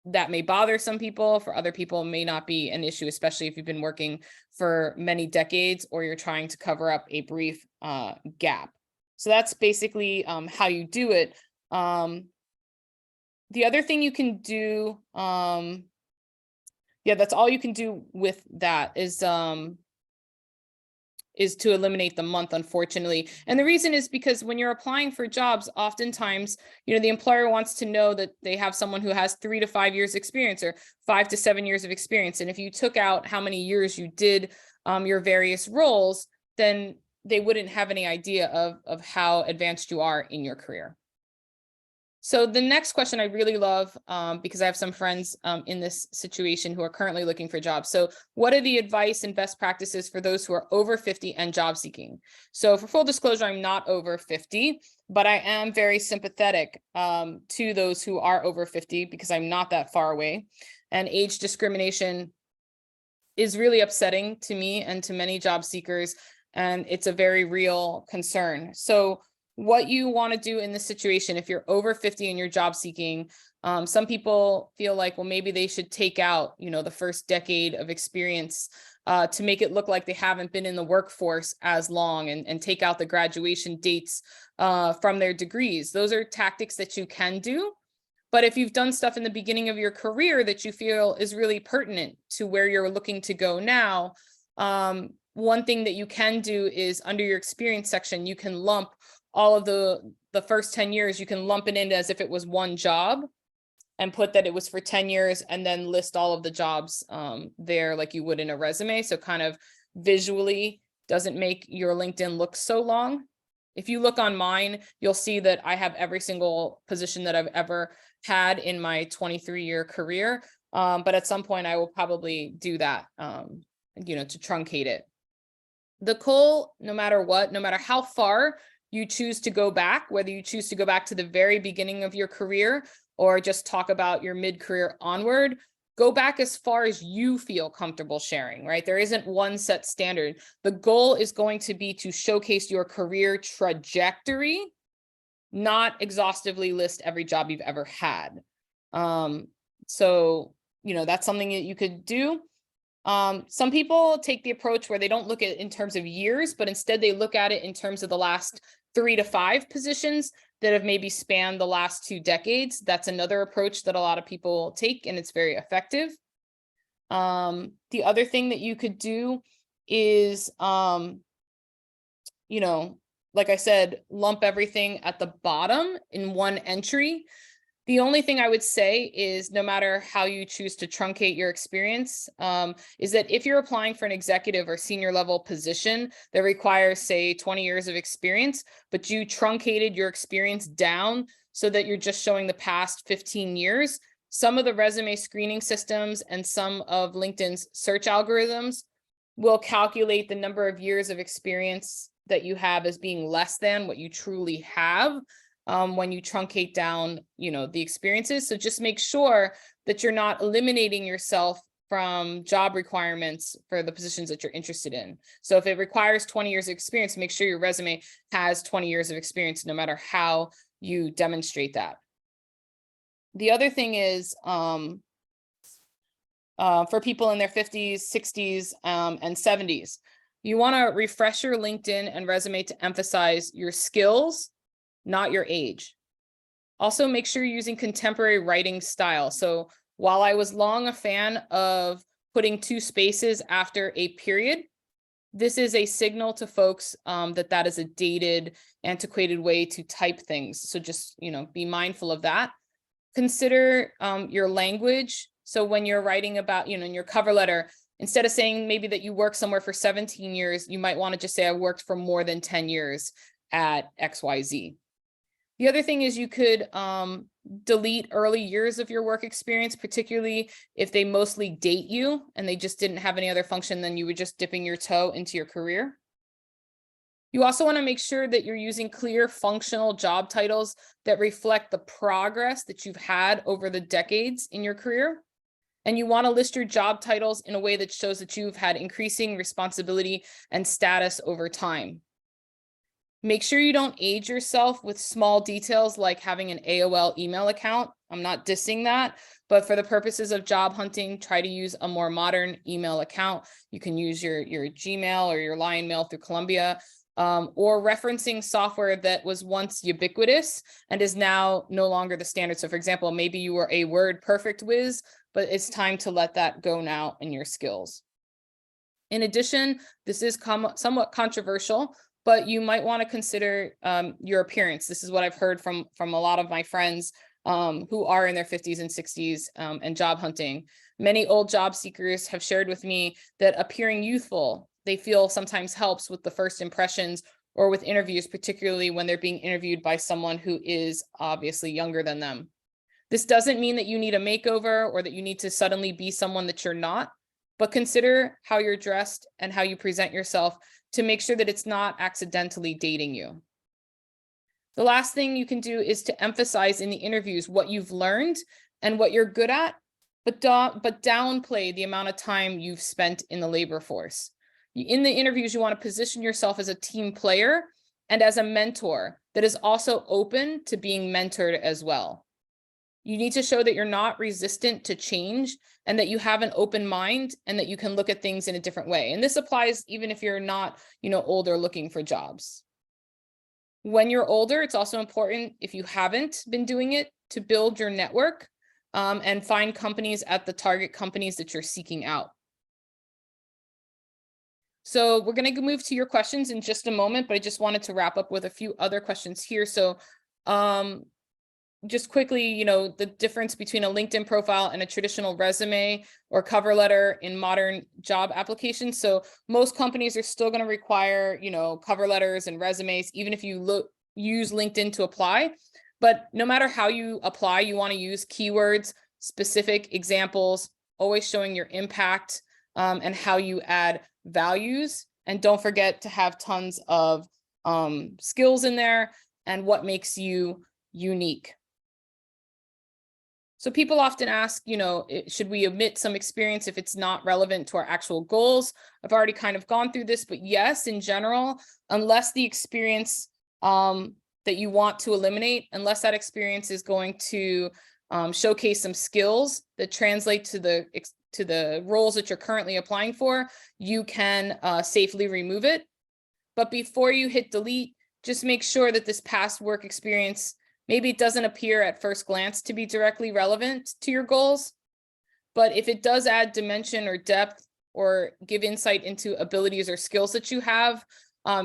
that may bother some people. For other people, it may not be an issue, especially if you've been working for many decades or you're trying to cover up a brief gap. So that's basically how you do it. The other thing you can do, that's all you can do with that is to eliminate the month, unfortunately. And the reason is because when you're applying for jobs, oftentimes, the employer wants to know that they have someone who has 3 to 5 years experience or 5 to 7 years of experience. And if you took out how many years you did your various roles, then they wouldn't have any idea of how advanced you are in your career. So the next question I really love, because I have some friends in this situation who are currently looking for jobs. So what are the advice and best practices for those who are over 50 and job seeking? So for full disclosure, I'm not over 50, but I am very sympathetic to those who are over 50 because I'm not that far away. And age discrimination is really upsetting to me and to many job seekers, and it's a very real concern. So what you want to do in this situation, if you're over 50 and you're job seeking, some people feel like, well, maybe they should take out, the first decade of experience to make it look like they haven't been in the workforce as long, and take out the graduation dates from their degrees. Those are tactics that you can do. But if you've done stuff in the beginning of your career that you feel is really pertinent to where you're looking to go now, one thing that you can do is under your experience section, you can lump all of the first 10 years, you can lump it in as if it was one job and put that it was for 10 years and then list all of the jobs there like you would in a resume. So kind of visually doesn't make your LinkedIn look so long. If you look on mine, you'll see that I have every single position that I've ever had in my 23-year career. But at some point I will probably do that, to truncate it. The goal, no matter what, no matter how far you choose to go back, whether you choose to go back to the very beginning of your career or just talk about your mid-career onward, go back as far as you feel comfortable sharing, right? There isn't one set standard. The goal is going to be to showcase your career trajectory, not exhaustively list every job you've ever had. So, that's something that you could do. Some people take the approach where they don't look at it in terms of years, but instead they look at it in terms of the last 3 to 5 positions that have maybe spanned the last 2 decades. That's another approach that a lot of people take, and it's very effective. The other thing that you could do is, like I said, lump everything at the bottom in one entry. The only thing I would say is no matter how you choose to truncate your experience, is that if you're applying for an executive or senior level position that requires, say, 20 years of experience, but you truncated your experience down so that you're just showing the past 15 years, some of the resume screening systems and some of LinkedIn's search algorithms will calculate the number of years of experience that you have as being less than what you truly have. When you truncate down, the experiences. So just make sure that you're not eliminating yourself from job requirements for the positions that you're interested in. So if it requires 20 years of experience, make sure your resume has 20 years of experience, no matter how you demonstrate that. The other thing is, for people in their 50s, 60s, and 70s, you want to refresh your LinkedIn and resume to emphasize your skills, not your age. Also, make sure you're using contemporary writing style. So while I was long a fan of putting 2 spaces after a period, this is a signal to folks that is a dated, antiquated way to type things. So just, be mindful of that. Consider your language. So when you're writing about, in your cover letter, instead of saying maybe that you work somewhere for 17 years, you might want to just say I worked for more than 10 years at XYZ. The other thing is you could delete early years of your work experience, particularly if they mostly date you and they just didn't have any other function than you were just dipping your toe into your career. You also want to make sure that you're using clear functional job titles that reflect the progress that you've had over the decades in your career. And you want to list your job titles in a way that shows that you've had increasing responsibility and status over time. Make sure you don't age yourself with small details like having an AOL email account. I'm not dissing that, but for the purposes of job hunting, try to use a more modern email account. You can use your Gmail or your Lion Mail through Columbia, or referencing software that was once ubiquitous and is now no longer the standard. So for example, maybe you were a WordPerfect whiz, but it's time to let that go now in your skills. In addition, this is somewhat controversial, but you might want to consider your appearance. This is what I've heard from a lot of my friends who are in their 50s and 60s and job hunting. Many old job seekers have shared with me that appearing youthful, they feel sometimes helps with the first impressions or with interviews, particularly when they're being interviewed by someone who is obviously younger than them. This doesn't mean that you need a makeover or that you need to suddenly be someone that you're not, but consider how you're dressed and how you present yourself to make sure that it's not accidentally dating you. The last thing you can do is to emphasize in the interviews what you've learned and what you're good at, but downplay the amount of time you've spent in the labor force. In the interviews, you want to position yourself as a team player and as a mentor that is also open to being mentored as well. You need to show that you're not resistant to change and that you have an open mind and that you can look at things in a different way. And this applies even if you're not, older looking for jobs. When you're older, it's also important, if you haven't been doing it, to build your network and find companies at the target companies that you're seeking out. So we're going to move to your questions in just a moment, but I just wanted to wrap up with a few other questions here. So just quickly, the difference between a LinkedIn profile and a traditional resume or cover letter in modern job applications. So most companies are still going to require, cover letters and resumes, even if you use LinkedIn to apply. But no matter how you apply, you want to use keywords, specific examples, always showing your impact and how you add values. And don't forget to have tons of skills in there and what makes you unique. So people often ask, should we omit some experience if it's not relevant to our actual goals? I've already kind of gone through this, but yes, in general, unless the experience that you want to eliminate, unless that experience is going to showcase some skills that translate to the roles that you're currently applying for, you can safely remove it. But before you hit delete, just make sure that this past work experience, maybe it doesn't appear at first glance to be directly relevant to your goals, but if it does add dimension or depth or give insight into abilities or skills that you have,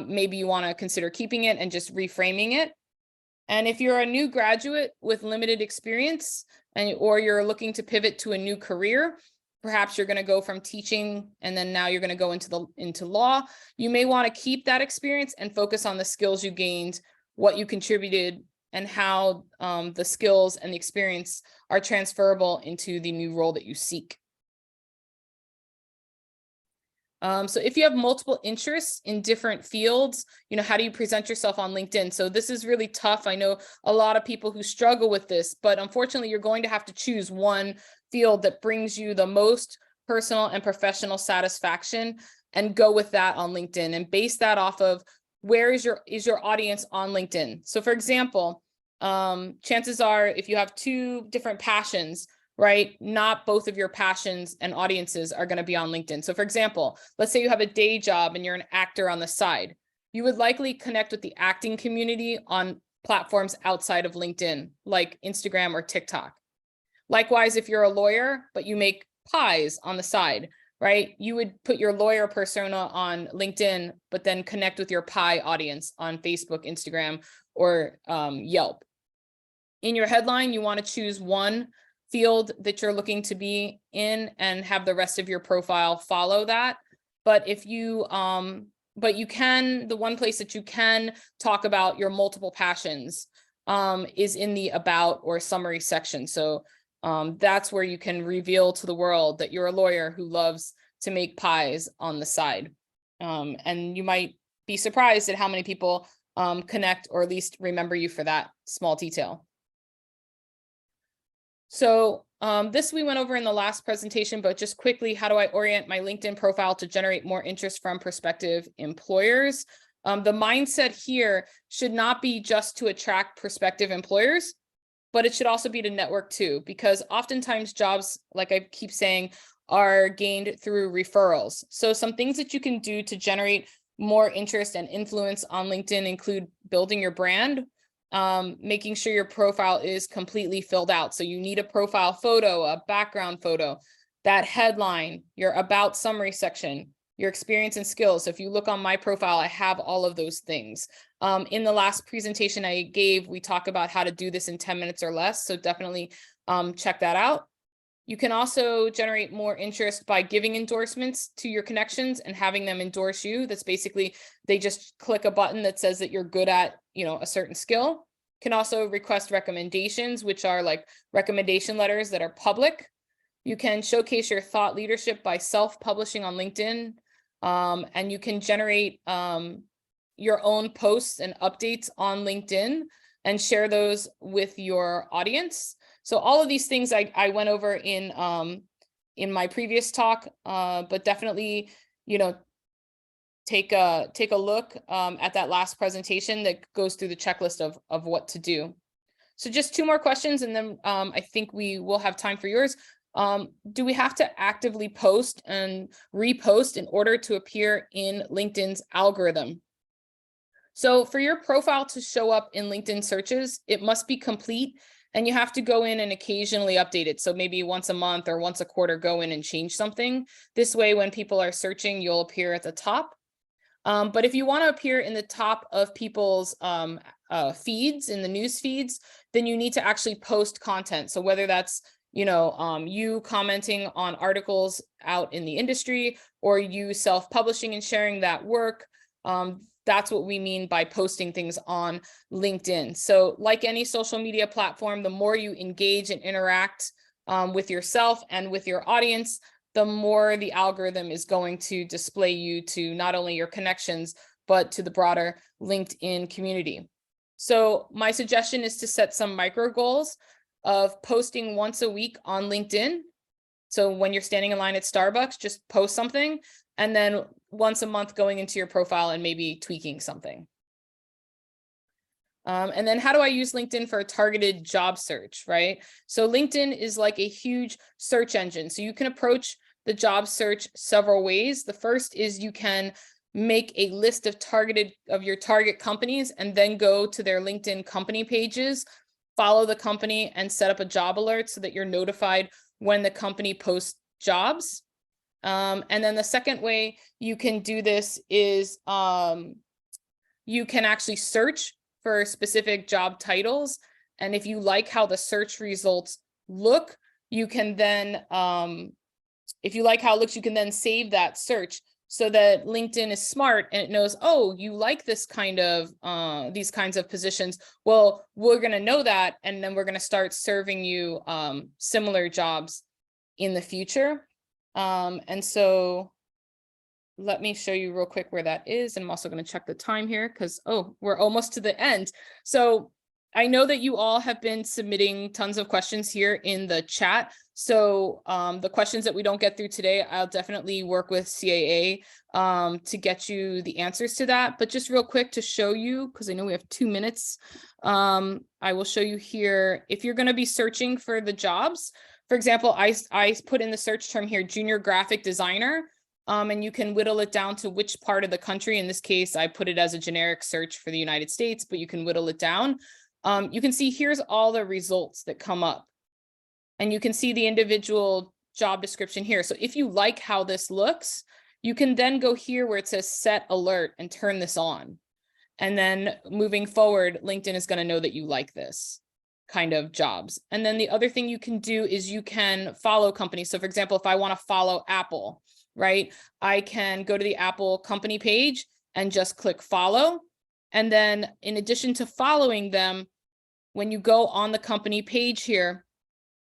maybe you want to consider keeping it and just reframing it. And if you're a new graduate with limited experience or you're looking to pivot to a new career, perhaps you're going to go from teaching and then now you're going to go into law, you may want to keep that experience and focus on the skills you gained, what you contributed, and how the skills and the experience are transferable into the new role that you seek. So if you have multiple interests in different fields, how do you present yourself on LinkedIn? So this is really tough. I know a lot of people who struggle with this, but unfortunately, you're going to have to choose one field that brings you the most personal and professional satisfaction and go with that on LinkedIn and base that off of where is your audience on LinkedIn. So for example, chances are if you have two different passions, right, not both of your passions and audiences are going to be on LinkedIn. So for example, let's say you have a day job and you're an actor on the side. You would likely connect with the acting community on platforms outside of LinkedIn, like Instagram or TikTok. Likewise, if you're a lawyer, but you make pies on the side, right, you would put your lawyer persona on LinkedIn, but then connect with your pie audience on Facebook, Instagram, or Yelp. In your headline, you want to choose one field that you're looking to be in and have the rest of your profile follow that. But if you, the one place that you can talk about your multiple passions is in the about or summary section. So that's where you can reveal to the world that you're a lawyer who loves to make pies on the side. And you might be surprised at how many people connect or at least remember you for that small detail. So this we went over in the last presentation, but just quickly, how do I orient my LinkedIn profile to generate more interest from prospective employers? The mindset here should not be just to attract prospective employers, but it should also be to network too, because oftentimes jobs, like I keep saying, are gained through referrals. So some things that you can do to generate more interest and influence on LinkedIn include building your brand, making sure your profile is completely filled out. So you need a profile photo, a background photo, that headline, your about summary section, your experience and skills. So if you look on my profile, I have all of those things. In the last presentation I gave, we talk about how to do this in 10 minutes or less. So definitely check that out. You can also generate more interest by giving endorsements to your connections and having them endorse you. That's basically, they just click a button that says that you're good at, a certain skill. Can also request recommendations, which are like recommendation letters that are public. You can showcase your thought leadership by self-publishing on LinkedIn. And you can generate your own posts and updates on LinkedIn and share those with your audience. So all of these things I went over in my previous talk, but definitely, take a look at that last presentation that goes through the checklist of what to do. So just 2 more questions, and then I think we will have time for yours. Do we have to actively post and repost in order to appear in LinkedIn's algorithm? So for your profile to show up in LinkedIn searches, it must be complete, and you have to go in and occasionally update it. So maybe once a month or once a quarter, go in and change something. This way, when people are searching, you'll appear at the top. But if you want to appear in the top of people's feeds, in the news feeds, then you need to actually post content. So whether that's you commenting on articles out in the industry, or you self-publishing and sharing that work, that's what we mean by posting things on LinkedIn. So like any social media platform, the more you engage and interact with yourself and with your audience, the more the algorithm is going to display you to not only your connections, but to the broader LinkedIn community. So my suggestion is to set some micro goals of posting once a week on LinkedIn. So when you're standing in line at Starbucks, just post something, and then once a month going into your profile and maybe tweaking something. And then how do I use LinkedIn for a targeted job search, right? So LinkedIn is like a huge search engine. So you can approach the job search several ways. The first is you can make a list of your target companies and then go to their LinkedIn company pages, follow the company, and set up a job alert so that you're notified when the company posts jobs. And then the second way you can do this is you can actually search for specific job titles. And if you like how the search results look, you can then, if you like how it looks, you can then save that search so that LinkedIn is smart and it knows, oh, you like this kind of, these kinds of positions. Well, we're going to know that, and then we're going to start serving you similar jobs in the future. And so let me show you real quick where that is. And I'm also going to check the time here because, we're almost to the end. So I know that you all have been submitting tons of questions here in the chat. So the questions that we don't get through today, I'll definitely work with CAA to get you the answers to that. But just real quick to show you, because I know we have 2 minutes, I will show you here. If you're going to be searching for the jobs, for example, I put in the search term here, junior graphic designer, and you can whittle it down to which part of the country. In this case, I put it as a generic search for the United States, but you can whittle it down. You can see here's all the results that come up, and you can see the individual job description here. So if you like how this looks, you can then go here where it says set alert and turn this on. And then moving forward, LinkedIn is going to know that you like this kind of jobs. And then the other thing you can do is you can follow companies. So for example, if I want to follow Apple, right, I can go to the Apple company page and just click follow. And then in addition to following them, when you go on the company page here,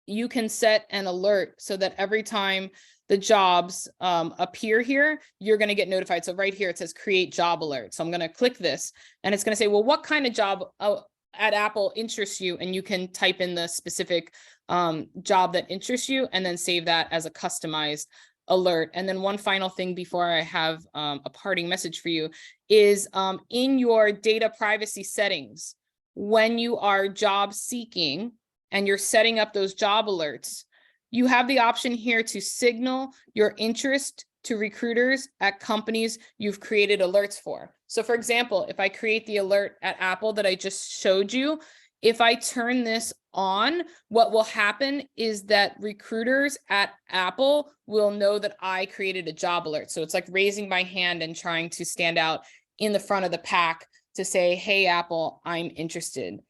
you can set an alert so that every time the jobs appear here, you're going to get notified. So right here, it says create job alert. So I'm going to click this and it's going to say, well, what kind of job at Apple interests you? And you can type in the specific job that interests you and then save that as a customized alert. And then one final thing before I have a parting message for you is in your data privacy settings, when you are job seeking and you're setting up those job alerts, you have the option here to signal your interest to recruiters at companies you've created alerts for. So for example, if I create the alert at Apple that I just showed you, if I turn this on, what will happen is that recruiters at Apple will know that I created a job alert. So it's like raising my hand and trying to stand out in the front of the pack to say, hey, Apple, I'm interested.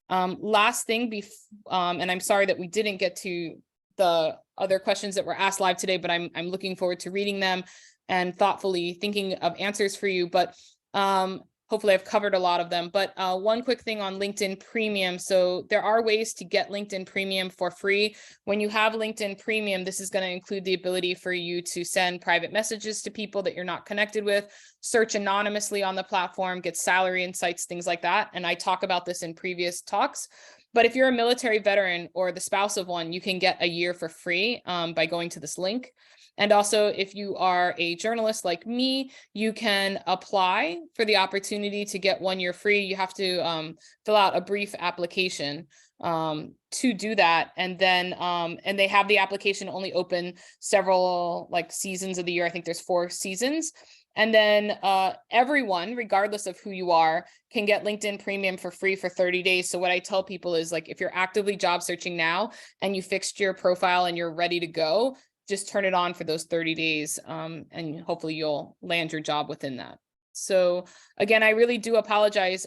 Last thing, and I'm sorry that we didn't get to the other questions that were asked live today, but I'm looking forward to reading them and thoughtfully thinking of answers for you. But hopefully I've covered a lot of them. But one quick thing on LinkedIn Premium. So there are ways to get LinkedIn Premium for free. When you have LinkedIn Premium, this is going to include the ability for you to send private messages to people that you're not connected with, search anonymously on the platform, get salary insights, things like that. And I talk about this in previous talks. But if you're a military veteran or the spouse of one, you can get a year for free by going to this link. And also, if you are a journalist like me, you can apply for the opportunity to get 1 year free. You have to fill out a brief application to do that. And then, and they have the application only open several like seasons of the year. I think there's 4 seasons. And then everyone, regardless of who you are, can get LinkedIn Premium for free for 30 days. So what I tell people is like, if you're actively job searching now and you fixed your profile and you're ready to go, just turn it on for those 30 days and hopefully you'll land your job within that. So again, I really do apologize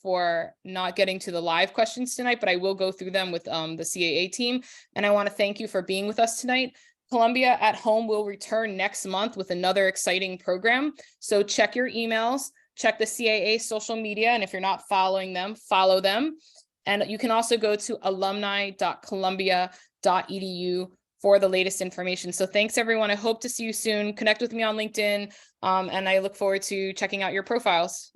for not getting to the live questions tonight, but I will go through them with the CAA team. And I want to thank you for being with us tonight. Columbia at Home will return next month with another exciting program. So check your emails, check the CAA social media, and if you're not following them, follow them. And you can also go to alumni.columbia.edu for the latest information. So thanks everyone. I hope to see you soon. Connect with me on LinkedIn. And I look forward to checking out your profiles.